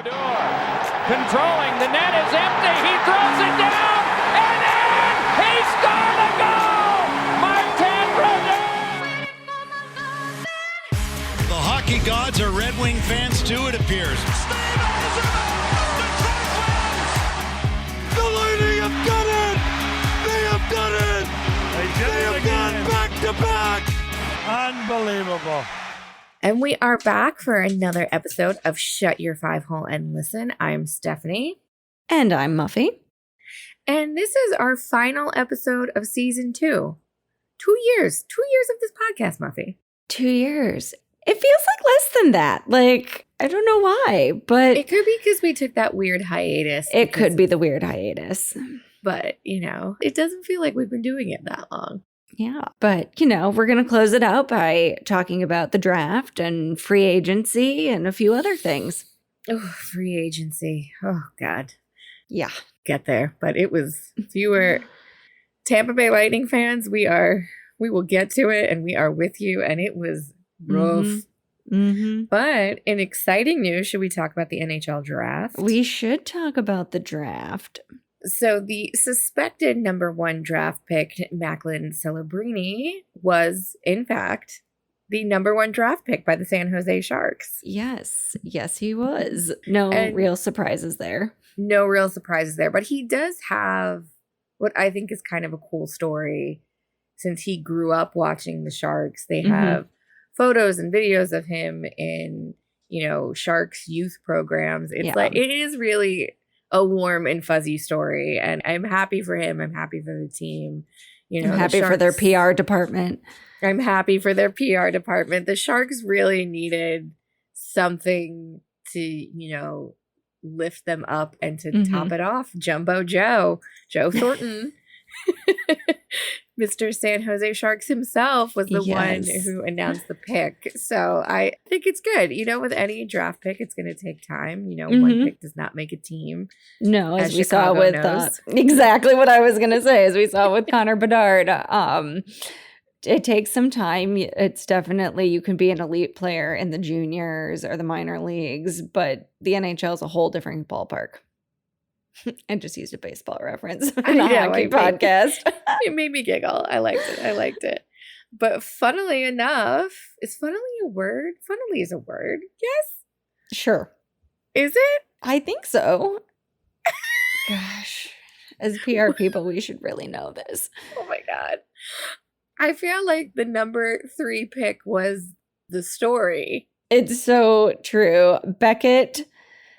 Controlling, the net is empty, he throws it down, and in! He scored the goal! Martin Brodeur! The hockey gods are Red Wing fans too, it appears. The Lightning have done it! They have done it! They have gone back to back! Unbelievable. And we are back for another episode of Shut Your Five Hole and Listen. I'm Stephanie. And I'm Muffy. And this is our final episode of season 2. 2 years. 2 years of this podcast, Muffy. 2 years. It feels like less than that. Like, I don't know why, but... It could be because we took that weird hiatus. It could be the weird hiatus. But, it doesn't feel like we've been doing it that long. Yeah, but, we're going to close it out by talking about the draft and free agency and a few other things. Oh, free agency. Oh, God. Yeah. Get there. But it was, if you were Tampa Bay Lightning fans, we will get to it and we are with you. And it was rough. Mm-hmm. But in exciting news, should we talk about the NHL draft? We should talk about the draft. So the suspected number 1 draft pick, Macklin Celebrini, was, in fact, the number 1 draft pick by the San Jose Sharks. Yes, he was. No real surprises there. No real surprises there. But he does have what I think is kind of a cool story. Since he grew up watching the Sharks, they have photos and videos of him in, Sharks youth programs. It's like, it is really a warm and fuzzy story, and I'm happy for him. I'm happy for the team. I'm happy for their PR department. I'm happy for their PR department. The Sharks really needed something to, lift them up and to top it off. Jumbo Joe Thornton, Mr. San Jose Sharks himself was the one who announced the pick. So I think it's good. With any draft pick, it's going to take time. One pick does not make a team. No, as we saw with exactly what I was going to say, as we saw with Connor Bedard. It takes some time. It's definitely, you can be an elite player in the juniors or the minor leagues, but the NHL is a whole different ballpark. I just used a baseball reference in a hockey podcast. It made me giggle. I liked it. But funnily enough, is funnily a word? Funnily is a word. Yes? Sure. Is it? I think so. Gosh. As PR people, we should really know this. Oh my God. I feel like the number 3 pick was the story. It's so true. Beckett.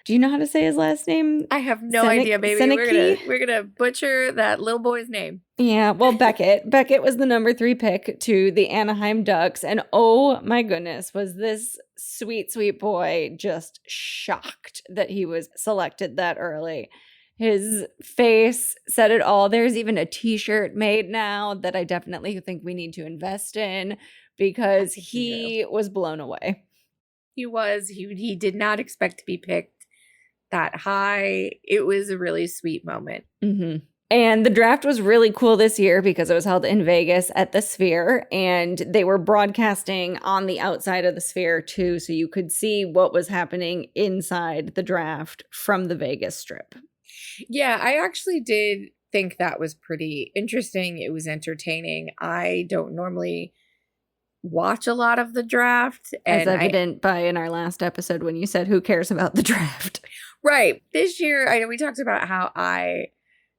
Do you know how to say his last name? I have no idea, baby. We're gonna butcher that little boy's name. Yeah, well, Beckett. Beckett was the number 3 pick to the Anaheim Ducks. And oh my goodness, was this sweet, sweet boy just shocked that he was selected that early. His face said it all. There's even a t-shirt made now that I definitely think we need to invest in because he was blown away. He was. He did not expect to be picked that high. It was a really sweet moment. Mm-hmm. And the draft was really cool this year because it was held in Vegas at the Sphere, and they were broadcasting on the outside of the Sphere too, so you could see what was happening inside the draft from the Vegas Strip. Yeah, I actually did think that was pretty interesting. It was entertaining. I don't normally watch a lot of the draft. As evident by in our last episode when you said, who cares about the draft? Right. This year, I know we talked about how I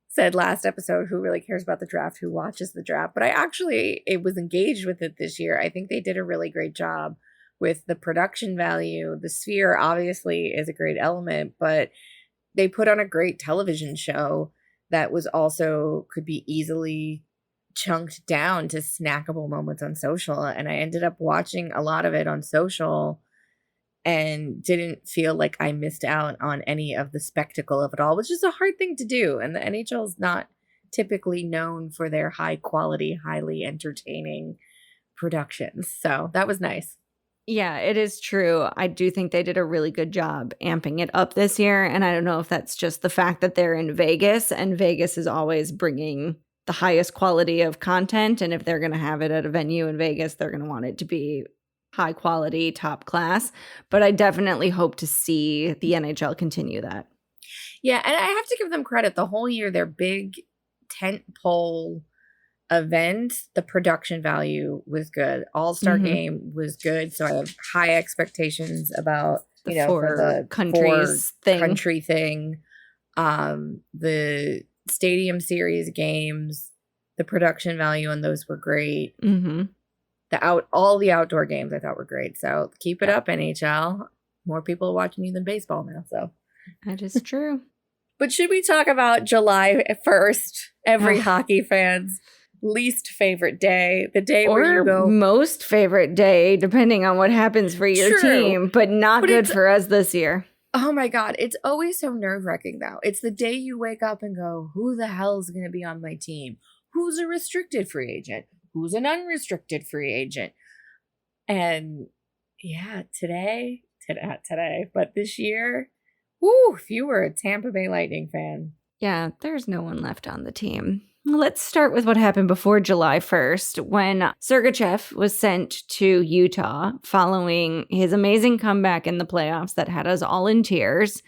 said last episode, who really cares about the draft, who watches the draft. But it was engaged with it this year. I think they did a really great job with the production value. The Sphere obviously is a great element, but they put on a great television show that was also could be easily chunked down to snackable moments on social. And I ended up watching a lot of it on social and didn't feel like I missed out on any of the spectacle of it all, which is a hard thing to do. And the NHL is not typically known for their high quality, highly entertaining productions. So that was nice. Yeah, it is true. I do think they did a really good job amping it up this year. And I don't know if that's just the fact that they're in Vegas, and Vegas is always bringing the highest quality of content. And if they're going to have it at a venue in Vegas, they're going to want it to be high quality, top class. But I definitely hope to see the NHL continue that. Yeah, and I have to give them credit. The whole year, their big tentpole event, the production value was good. All-Star game was good. So I have high expectations about, for the country thing. The Stadium Series games, the production value on those were great. Mm-hmm. All the outdoor games I thought were great. So keep it up, NHL. More people are watching you than baseball now. So that is true. But should we talk about July 1st? Every hockey fan's least favorite day, the day where you go. Most favorite day, depending on what happens for your team, but not good for us this year. Oh my God. It's always so nerve-wracking, though. It's the day you wake up and go, who the hell is going to be on my team? Who's a restricted free agent? Who's an unrestricted free agent? And yeah, today, but this year, if you were a Tampa Bay Lightning fan. Yeah, there's no one left on the team. Let's start with what happened before July 1st when Sergachev was sent to Utah following his amazing comeback in the playoffs that had us all in tears.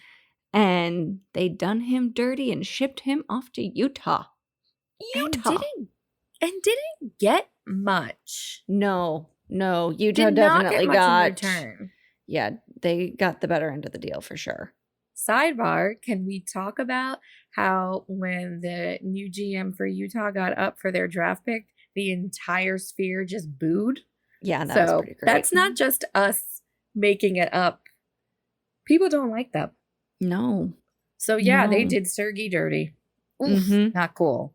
And they done him dirty and shipped him off to Utah. And didn't get much. No, Utah definitely got. Return. Yeah, they got the better end of the deal for sure. Sidebar, can we talk about how when the new GM for Utah got up for their draft pick, the entire sphere just booed? Yeah, that was pretty great. That's not just us making it up. People don't like them. No. So yeah, they did Sergey dirty. Oof, not cool.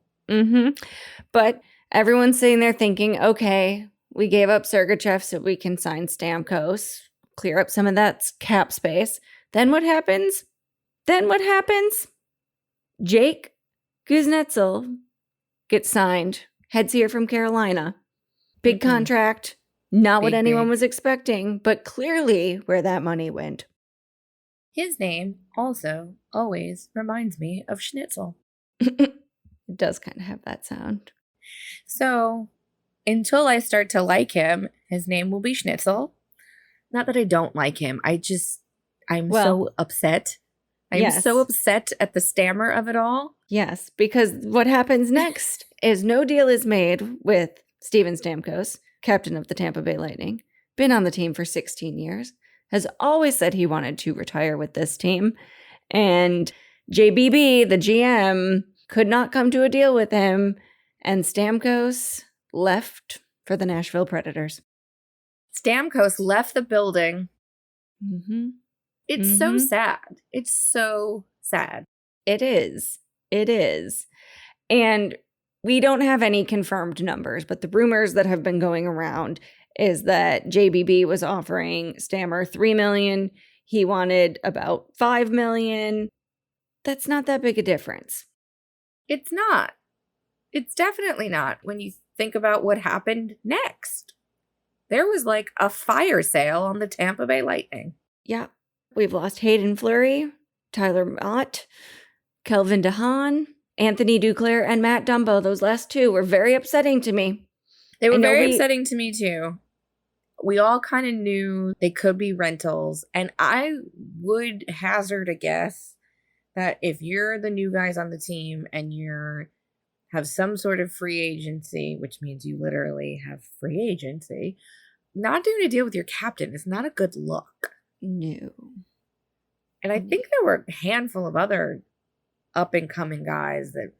But everyone's sitting there thinking, okay, we gave up Sergachev so we can sign Stamkos, clear up some of that cap space. Then what happens? Jake Kuznetsov gets signed, heads here from Carolina. Big contract, not what anyone was expecting, but clearly where that money went. His name also always reminds me of Schnitzel. It does kind of have that sound. So until I start to like him, his name will be Schnitzel. Not that I don't like him. I'm so upset. I'm so upset at the stammer of it all. Yes, because what happens next is no deal is made with Steven Stamkos, captain of the Tampa Bay Lightning, been on the team for 16 years, has always said he wanted to retire with this team. And JBB, the GM, could not come to a deal with him. And Stamkos left for the Nashville Predators. Stamkos left the building. It's so sad. It's so sad. It is. And we don't have any confirmed numbers, but the rumors that have been going around is that JBB was offering Stammer $3 million. He wanted about $5 million. That's not that big a difference. It's not. It's definitely not when you think about what happened next. There was like a fire sale on the Tampa Bay Lightning. Yeah. We've lost Hayden Fleury, Tyler Mott, Kelvin DeHaan, Anthony Duclair, and Matt Dumbo. Those last two were very upsetting to me. They were very upsetting to me too. We all kind of knew they could be rentals. And I would hazard a guess that if you're the new guys on the team and have some sort of free agency, which means you literally have free agency, not doing a deal with your captain is not a good look. No. And I think there were a handful of other up-and-coming guys that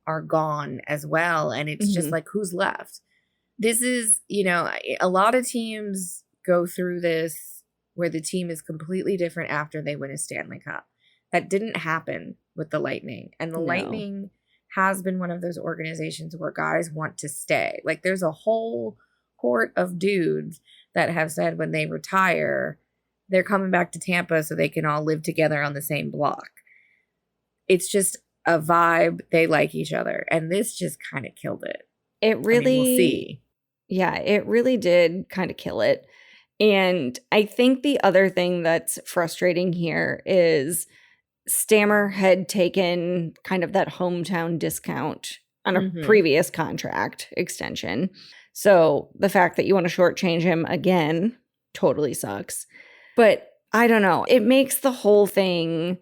are gone as well. And it's just like, who's left? This is, a lot of teams go through this where the team is completely different after they win a Stanley Cup. That didn't happen with the Lightning. And the Lightning has been one of those organizations where guys want to stay. Like, there's a whole cohort of dudes that have said when they retire, they're coming back to Tampa so they can all live together on the same block. It's just a vibe. They like each other. And this just kind of killed it. It really, we'll see. Yeah, it really did kind of kill it. And I think the other thing that's frustrating here is Stammer had taken kind of that hometown discount on a previous contract extension. So the fact that you want to shortchange him again totally sucks. But I don't know. It makes the whole thing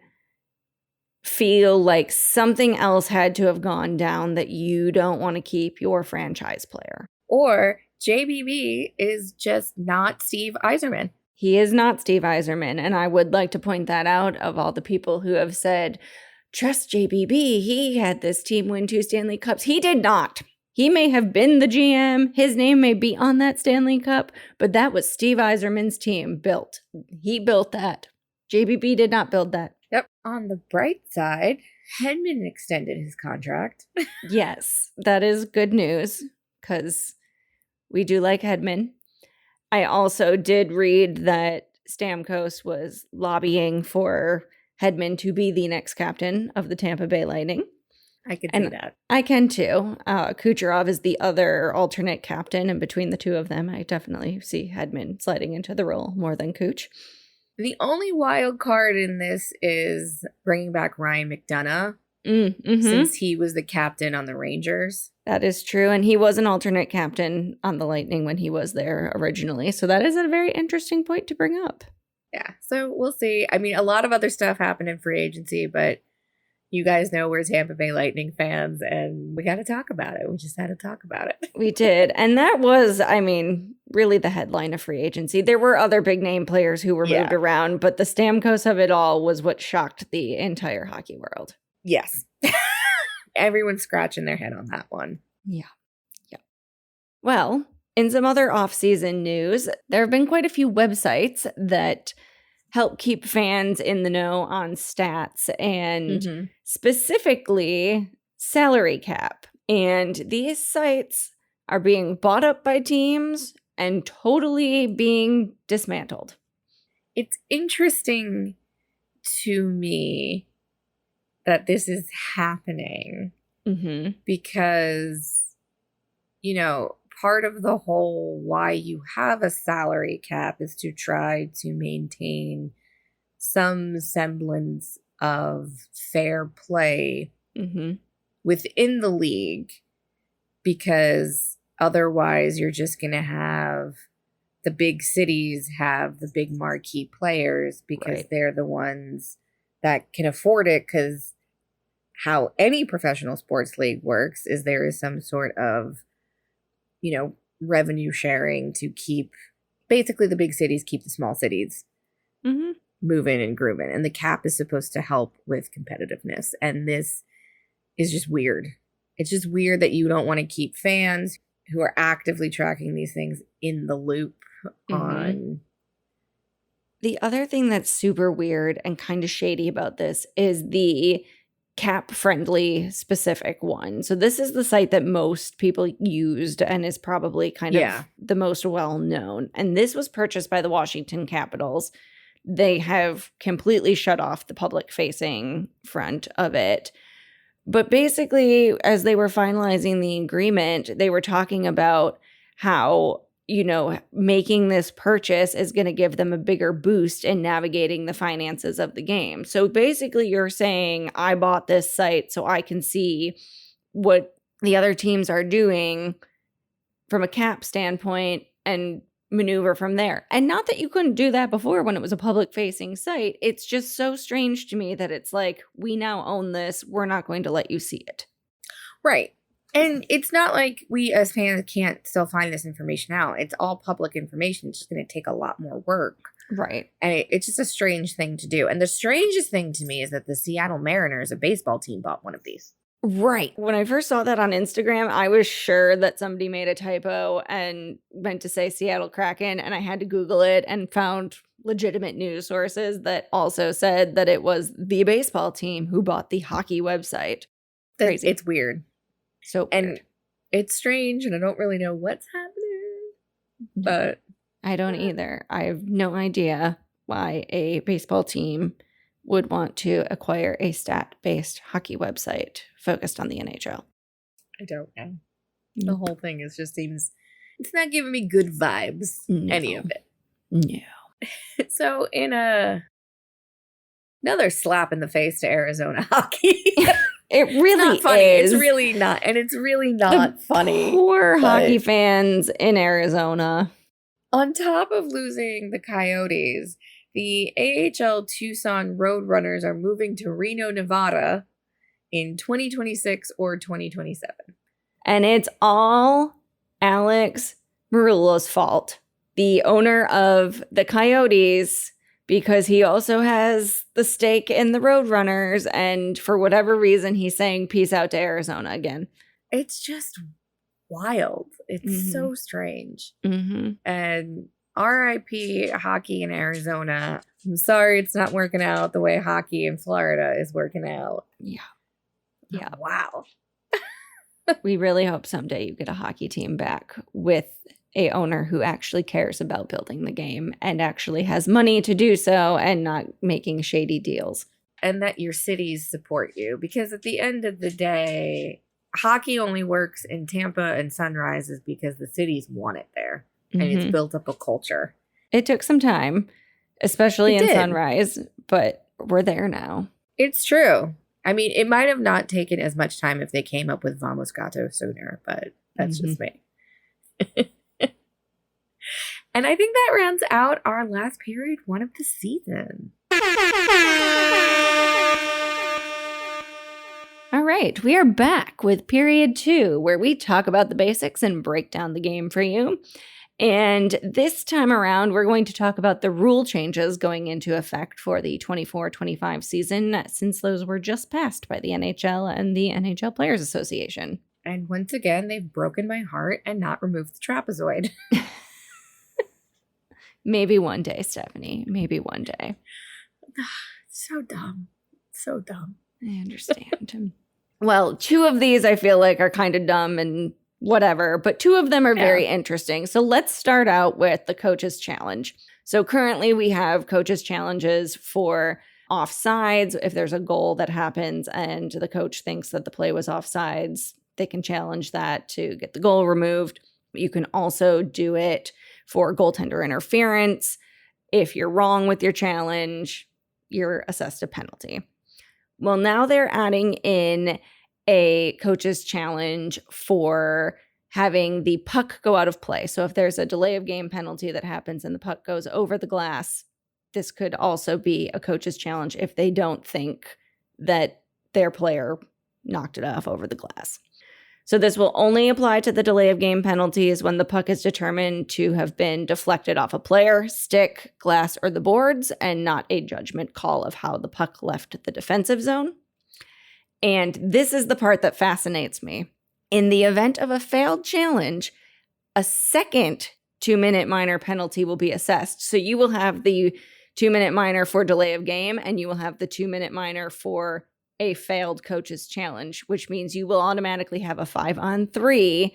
feel like something else had to have gone down that you don't want to keep your franchise player. Or JBB is just not Steve Yzerman. He is not Steve Yzerman, and I would like to point that out of all the people who have said, trust JBB, he had this team win 2 Stanley Cups. He did not. He may have been the GM. His name may be on that Stanley Cup, but that was Steve Yzerman's team built. He built that. JBB did not build that. Yep. On the bright side, Hedman extended his contract. Yes, that is good news because we do like Hedman. I also did read that Stamkos was lobbying for Hedman to be the next captain of the Tampa Bay Lightning. I could see that. I can too. Kucherov is the other alternate captain, and between the two of them, I definitely see Hedman sliding into the role more than Kuch. The only wild card in this is bringing back Ryan McDonough, since he was the captain on the Rangers. That is true, and he was an alternate captain on the Lightning when he was there originally, so that is a very interesting point to bring up. Yeah, so we'll see. I mean, a lot of other stuff happened in free agency, but you guys know we're Tampa Bay Lightning fans, and we got to talk about it. We just had to talk about it. We did. And that was, I mean, really the headline of free agency. There were other big name players who were moved around, but the Stamkos of it all was what shocked the entire hockey world. Yes. Everyone's scratching their head on that one. Yeah. Yeah. Well, in some other off-season news, there have been quite a few websites that help keep fans in the know on stats and specifically salary cap. And these sites are being bought up by teams and totally being dismantled. It's interesting to me that this is happening because, you know, part of the whole why you have a salary cap is to try to maintain some semblance of fair play within the league, because otherwise you're just going to have the big cities have the big marquee players because they're the ones that can afford it, because how any professional sports league works is there is some sort of, you know, revenue sharing to keep basically the big cities keep the small cities moving and grooving. And the cap is supposed to help with competitiveness. And this is just weird. It's just weird that you don't want to keep fans who are actively tracking these things in the loop on. The other thing that's super weird and kind of shady about this is the cap-friendly specific one. So this is the site that most people used and is probably kind of the most well-known. And this was purchased by the Washington Capitals. They have completely shut off the public-facing front of it. But basically, as they were finalizing the agreement, they were talking about how, you know, making this purchase is going to give them a bigger boost in navigating the finances of the game. So basically you're saying, I bought this site so I can see what the other teams are doing from a cap standpoint and maneuver from there. And not that you couldn't do that before when it was a public-facing site. It's just so strange to me that it's like, we now own this. We're not going to let you see it. Right. And it's not like we as fans can't still find this information out. It's all public information. It's just going to take a lot more work. Right. And it's just a strange thing to do. And the strangest thing to me is that the Seattle Mariners, a baseball team, bought one of these. Right. When I first saw that on Instagram, I was sure that somebody made a typo and meant to say Seattle Kraken. And I had to Google it and found legitimate news sources that also said that it was the baseball team who bought the hockey website. Crazy. It's weird. So and weird. It's strange, and I don't really know what's happening, but I don't either. I have no idea why a baseball team would want to acquire a stat-based hockey website focused on the NHL. I don't know. The whole thing just seems, it's not giving me good vibes, any of it. No. So in another slap in the face to Arizona hockey. It really not funny. is. It's really not. And it's really not funny. Poor hockey fans in Arizona. On top of losing the Coyotes, the AHL Tucson Roadrunners are moving to Reno, Nevada in 2026 or 2027. And it's all Alex Marullo's fault, the owner of the Coyotes, because he also has the stake in the Roadrunners. And for whatever reason, he's saying peace out to Arizona again. It's just wild. It's so strange. And RIP hockey in Arizona. I'm sorry it's not working out the way hockey in Florida is working out. Yeah. Oh, wow. We really hope someday you get a hockey team back with a owner who actually cares about building the game and actually has money to do so and not making shady deals. And that your cities support you. Because at the end of the day, hockey only works in Tampa and Sunrises because the cities want it there. And it's built up a culture. It took some time, especially in Sunrise, but we're there now. It's true. I mean, it might have not taken as much time if they came up with Vamos Gato sooner, but that's just me. And I think that rounds out our last period one of the season. All right, we are back with period 2, where we talk about the basics and break down the game for you. And this time around, we're going to talk about the rule changes going into effect for the 24-25 season, since those were just passed by the NHL and the NHL Players Association. And once again, they've broken my heart and not removed the trapezoid. Maybe one day, Stephanie. Maybe one day. So dumb. So dumb. I understand. Well, 2 of these I feel like are kind of dumb and whatever, but 2 of them are very interesting. So let's start out with the coaches challenge. So currently we have coaches challenges for offsides. If there's a goal that happens and the coach thinks that the play was offsides, they can challenge that to get the goal removed. You can also do it for goaltender interference. If you're wrong with your challenge, you're assessed a penalty. Well, now they're adding in a coach's challenge for having the puck go out of play. So if there's a delay of game penalty that happens and the puck goes over the glass, this could also be a coach's challenge if they don't think that their player knocked it off over the glass. So this will only apply to the delay of game penalties when the puck is determined to have been deflected off a player, stick, glass, or the boards, and not a judgment call of how the puck left the defensive zone. And this is the part that fascinates me. In the event of a failed challenge, a second 2-minute minor penalty will be assessed. So you will have the 2-minute minor for delay of game, and you will have the 2-minute minor for a failed coach's challenge, which means you will automatically have a 5-on-3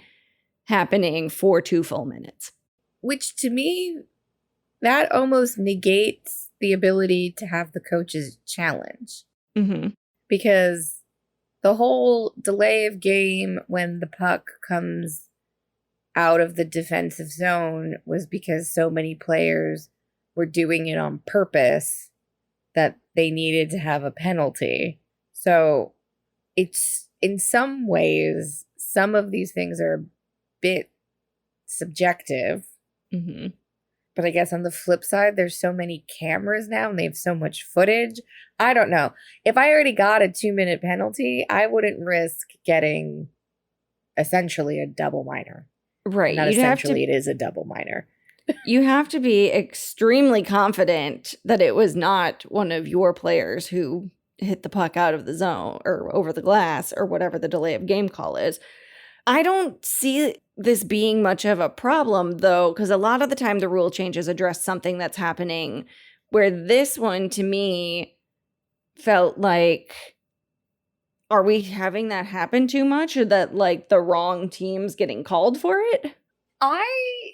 happening for 2 full minutes. Which to me, that almost negates the ability to have the coach's challenge. Because the whole delay of game when the puck comes out of the defensive zone was because so many players were doing it on purpose that they needed to have a penalty. So it's, in some ways, some of these things are a bit subjective. But I guess on the flip side, there's so many cameras now and they have so much footage. I don't know. If I already got a 2-minute penalty, I wouldn't risk getting essentially a double minor. Right. Not essentially, it is a double minor. You have to be extremely confident that it was not one of your players who hit the puck out of the zone or over the glass or whatever the delay of game call is. I don't see this being much of a problem, though, because a lot of the time the rule changes address something that's happening, where this one, to me, felt like, are we having that happen too much, or that, like, the wrong team's getting called for it? I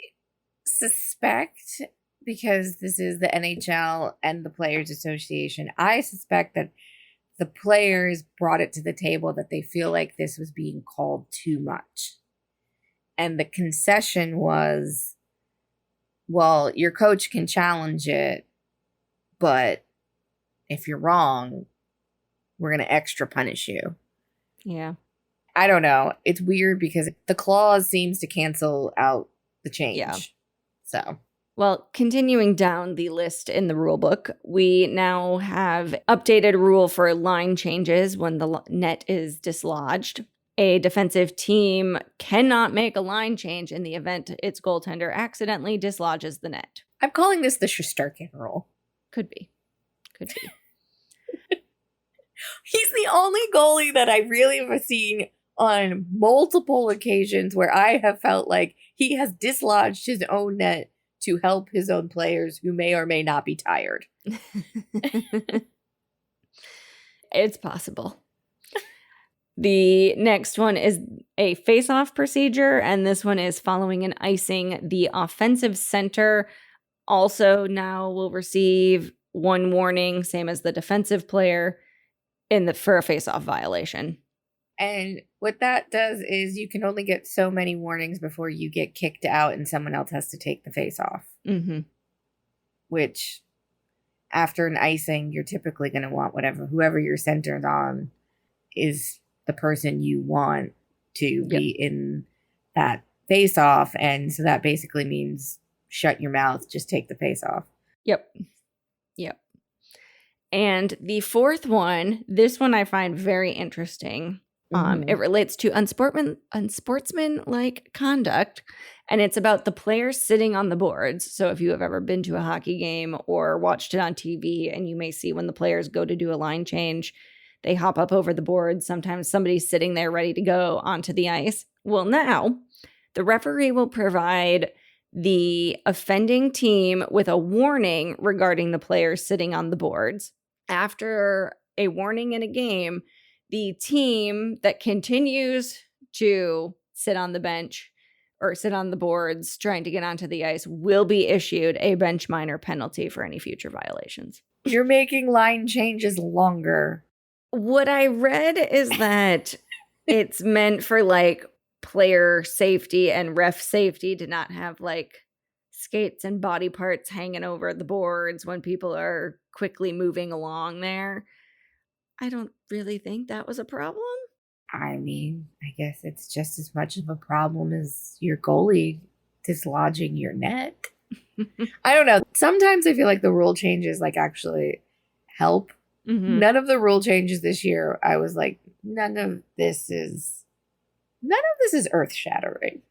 suspect, because this is the NHL and the Players Association, I suspect that the players brought it to the table that they feel like this was being called too much. And the concession was, well, your coach can challenge it, but if you're wrong, we're going to extra punish you. Yeah. I don't know. It's weird because the clause seems to cancel out the change. Yeah. So Well, continuing down the list in the rule book, we now have updated rule for line changes when the net is dislodged. A defensive team cannot make a line change in the event its goaltender accidentally dislodges the net. I'm calling this the Shesterkin rule. Could be. Could be. He's the only goalie that I really have seen on multiple occasions where I have felt like he has dislodged his own net to help his own players who may or may not be tired. It's possible. The next one is a face-off procedure, and this one is following an icing. The offensive center also now will receive one warning, same as the defensive player, for a face-off violation. And what that does is you can only get so many warnings before you get kicked out and someone else has to take the face off. Mm-hmm. Which, after an icing, you're typically going to want whoever you're centered on is the person you want to be in that face off. And so that basically means shut your mouth, just take the face off. Yep. And the fourth one, this one I find very interesting. It relates to unsportsmanlike conduct, and it's about the players sitting on the boards. So if you have ever been to a hockey game or watched it on TV, and you may see when the players go to do a line change, they hop up over the boards. Sometimes somebody's sitting there ready to go onto the ice. Well, now the referee will provide the offending team with a warning regarding the players sitting on the boards. After a warning in a game, the team that continues to sit on the bench or sit on the boards trying to get onto the ice will be issued a bench minor penalty for any future violations. You're making line changes longer. What I read is that it's meant for like player safety and ref safety to not have like skates and body parts hanging over the boards when people are quickly moving along there. I don't really think that was a problem. I mean, I guess it's just as much of a problem as your goalie dislodging your net. I don't know. Sometimes I feel like the rule changes like actually help. Mm-hmm. None of the rule changes this year, I was like, none of this is earth-shattering.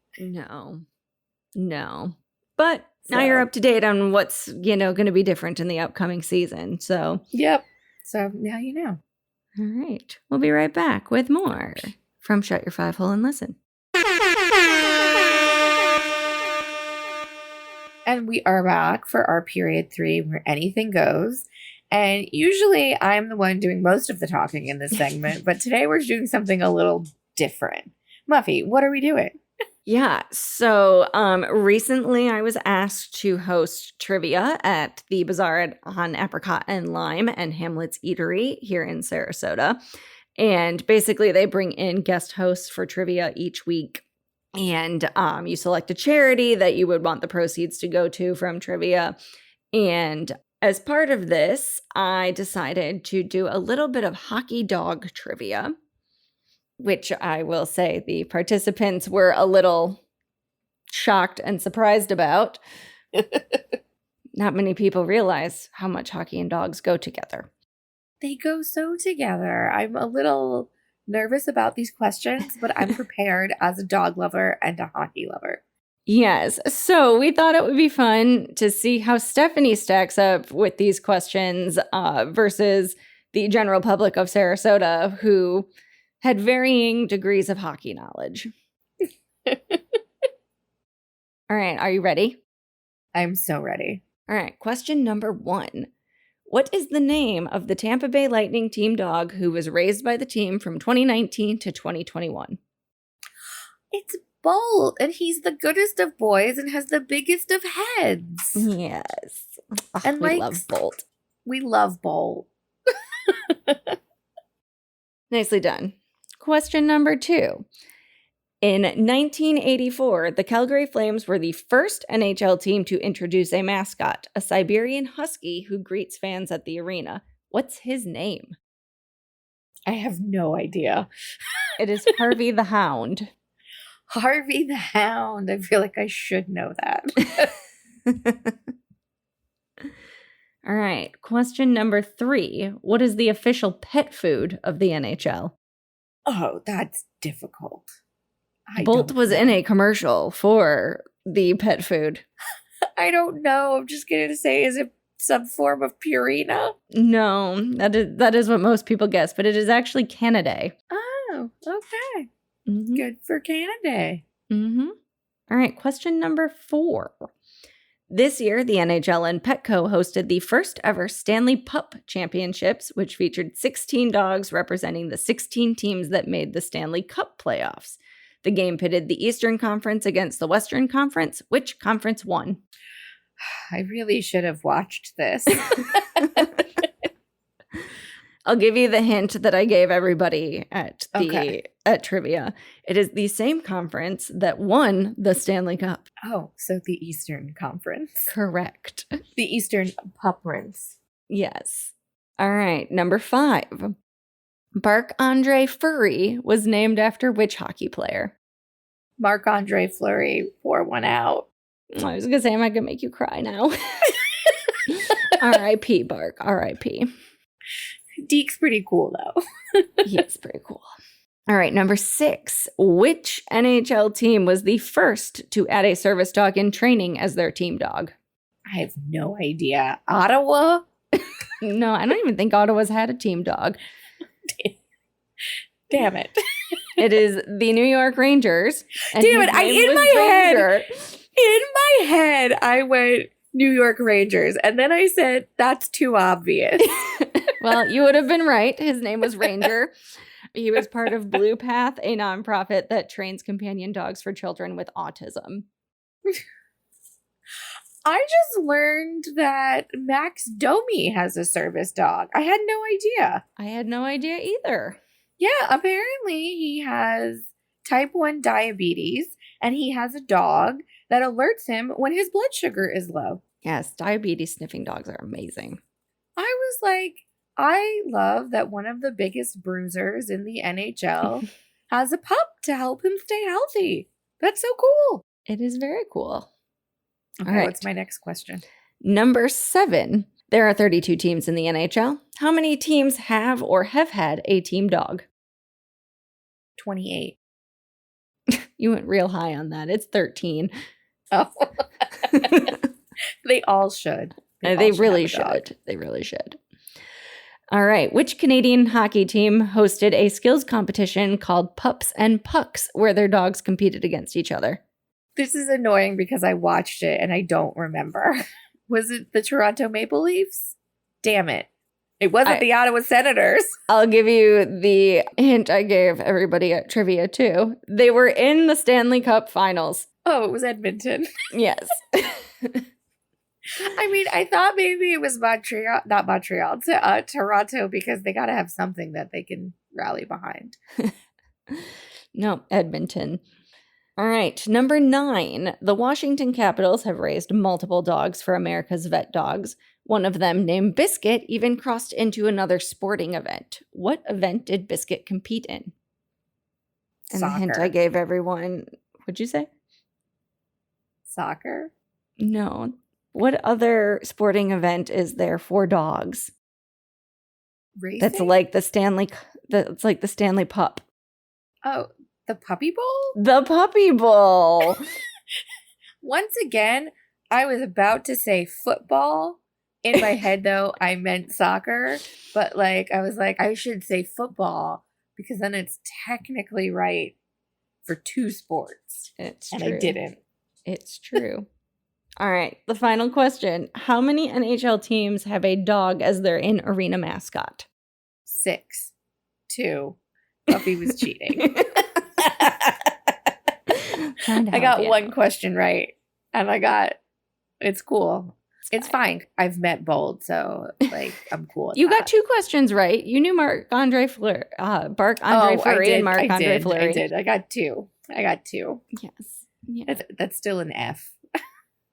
No. But now you're up to date on what's, going to be different in the upcoming season. So, yep. So now you know. All right. We'll be right back with more from Shut Your Five Hole and Listen. And we are back for our period 3 where anything goes. And usually I'm the one doing most of the talking in this segment, but today we're doing something a little different. Muffy, what are we doing? Yeah, so recently I was asked to host trivia at the Bazaar on Apricot and Lime and Hamlet's Eatery here in Sarasota. And basically they bring in guest hosts for trivia each week. And you select a charity that you would want the proceeds to go to from trivia. And as part of this, I decided to do a little bit of hockey dog trivia, which I will say the participants were a little shocked and surprised about. Not many people realize how much hockey and dogs go together. They go so together. I'm a little nervous about these questions, but I'm prepared as a dog lover and a hockey lover. Yes. So we thought it would be fun to see how Stephanie stacks up with these questions versus the general public of Sarasota, who had varying degrees of hockey knowledge. All right. Are you ready? I'm so ready. All right. Question number 1. What is the name of the Tampa Bay Lightning team dog who was raised by the team from 2019 to 2021? It's Bolt, and he's the goodest of boys and has the biggest of heads. Yes. Oh, and we love Bolt. We love Bolt. Nicely done. Question number 2. In 1984, the Calgary Flames were the first NHL team to introduce a mascot, a Siberian Husky who greets fans at the arena. What's his name? I have no idea. It is Harvey the Hound. Harvey the Hound. I feel like I should know that. All right. Question number 3. What is the official pet food of the NHL? Oh, that's difficult. Bolt was in a commercial for the pet food. I don't know. I'm just going to say, is it some form of Purina? No, that is what most people guess, but it is actually Canada. Oh, okay. Mm-hmm. Good for Canada. Mm-hmm. All right, question number 4. This year, the NHL and Petco hosted the first ever Stanley Pup Championships, which featured 16 dogs representing the 16 teams that made the Stanley Cup playoffs. The game pitted the Eastern Conference against the Western Conference. Which conference won? I really should have watched this. I'll give you the hint that I gave everybody at trivia. It is the same conference that won the Stanley Cup. Oh, so the Eastern Conference. Correct. The Eastern Pupperance. Yes. All right, number 5. Marc-Andre Fleury was named after which hockey player? Marc-Andre Fleury, pour one out. I was going to say, I might make you cry now. R.I.P. Bark, R.I.P. Deke's pretty cool, though. He is pretty cool. All right, number 6. Which NHL team was the first to add a service dog in training as their team dog? I have no idea. Ottawa? No, I don't even think Ottawa's had a team dog. Damn it. It is the New York Rangers. Damn it, in my head, I went New York Rangers, and then I said, that's too obvious. Well, you would have been right. His name was Ranger. He was part of Blue Path, a nonprofit that trains companion dogs for children with autism. I just learned that Max Domi has a service dog. I had no idea. I had no idea either. Yeah, apparently he has type 1 diabetes, and he has a dog that alerts him when his blood sugar is low. Yes, diabetes sniffing dogs are amazing. I was like, I love that one of the biggest bruisers in the NHL has a pup to help him stay healthy. That's so cool. It is very cool. Okay, all right. What's my next question? Number 7. There are 32 teams in the NHL. How many teams have or have had a team dog? 28. You went real high on that. It's 13. Oh. They all should. They really should. They really should. All right. Which Canadian hockey team hosted a skills competition called Pups and Pucks, where their dogs competed against each other? This is annoying because I watched it and I don't remember. Was it the Toronto Maple Leafs? Damn it. It wasn't the Ottawa Senators. I'll give you the hint I gave everybody at trivia, too. They were in the Stanley Cup Finals. Oh, it was Edmonton. Yes. I mean, I thought maybe it was Toronto, because they got to have something that they can rally behind. No, Edmonton. All right, number 9. The Washington Capitals have raised multiple dogs for America's vet dogs. One of them, named Biscuit, even crossed into another sporting event. What event did Biscuit compete in? And Soccer. the hint I gave everyone, what'd you say? Soccer? No. What other sporting event is there for dogs? Racing? That's like the Stanley Pup. Oh, the Puppy Bowl? The Puppy Bowl. Once again, I was about to say football. In my head, though, I meant soccer. But I was like, I should say football because then it's technically right for 2 sports. It's and true. I didn't. It's true. All right, the final question. How many NHL teams have a dog as their in-arena mascot? 6. 2. Puppy was cheating. I got one question right. And it's cool. It's fine. I've met Bold, so I'm cool with You that. got 2 questions right. You knew Marc-Andre Fleury, Fleury and Marc-Andre Fleury. I did. I got 2. Yes. Yeah. That's still an F.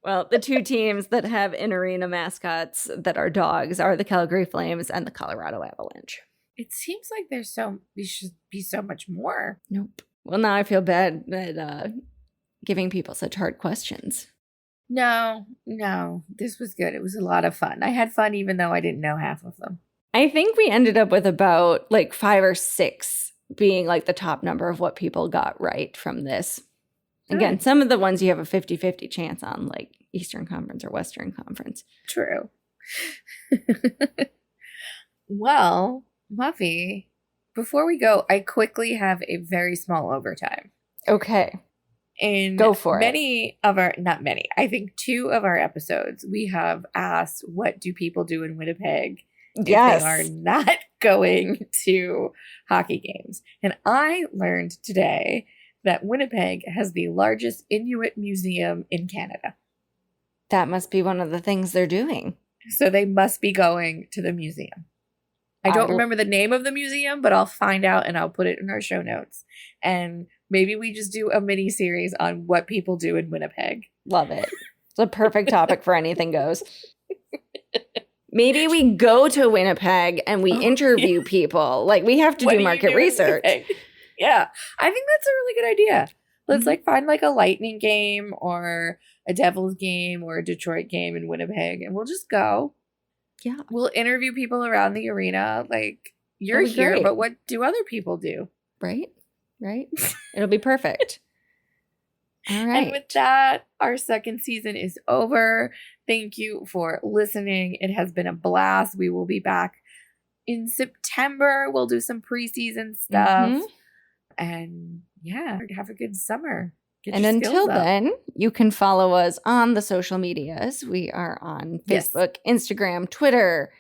Well, the 2 teams that have in-arena mascots that are dogs are the Calgary Flames and the Colorado Avalanche. It seems like there should be so much more. Nope. Well, now I feel bad that giving people such hard questions. No. This was good. It was a lot of fun. I had fun even though I didn't know half of them. I think we ended up with about like 5 or 6 being like the top number of what people got right from this. Again, Good. some of the ones you have a 50-50 chance on, like Eastern Conference or Western Conference. True. Well, Muffy, before we go, I quickly have a very small overtime. Okay. In Go for it. not many, I think 2 of our episodes, we have asked, what do people do in Winnipeg if they are not going to hockey games? And I learned today that Winnipeg has the largest Inuit museum in Canada. That must be one of the things they're doing. So they must be going to the museum. I don't remember the name of the museum, but I'll find out and I'll put it in our show notes. And maybe we just do a mini series on what people do in Winnipeg. Love it. It's a perfect topic for anything goes. Maybe we go to Winnipeg and we interview people. Like, we have to do market research. Yeah, I think that's a really good idea. Let's like find like a Lightning game or a Devils game or a Detroit game in Winnipeg, and we'll just go. Yeah. We'll interview people around the arena. Like, you're That'd be here, great. but what do other people do? Right? It'll be perfect. All right. And with that, our second season is over. Thank you for listening. It has been a blast. We will be back in September. We'll do some preseason stuff. Mhm. And yeah, have a good summer. Get And your until skills up. then, you can follow us on the social medias. We are on Yes. Facebook, Instagram, Twitter,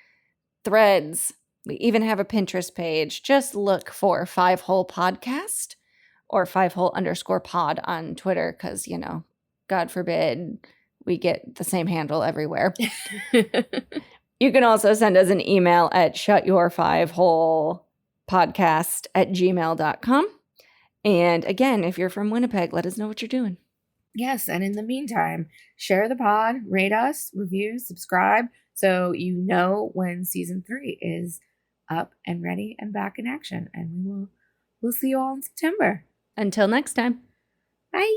Threads. We even have a Pinterest page. Just look for 5 Hole Podcast or 5hole_pod on Twitter because, you know, God forbid we get the same handle everywhere. You can also send us an email at shutyour5holepodcast@gmail.com. And again, if you're from Winnipeg, let us know what you're doing. Yes, and in the meantime, share the pod, rate us, review, subscribe, so you know when season 3 is up and ready and back in action. And we'll see you all in September. Until next time. Bye.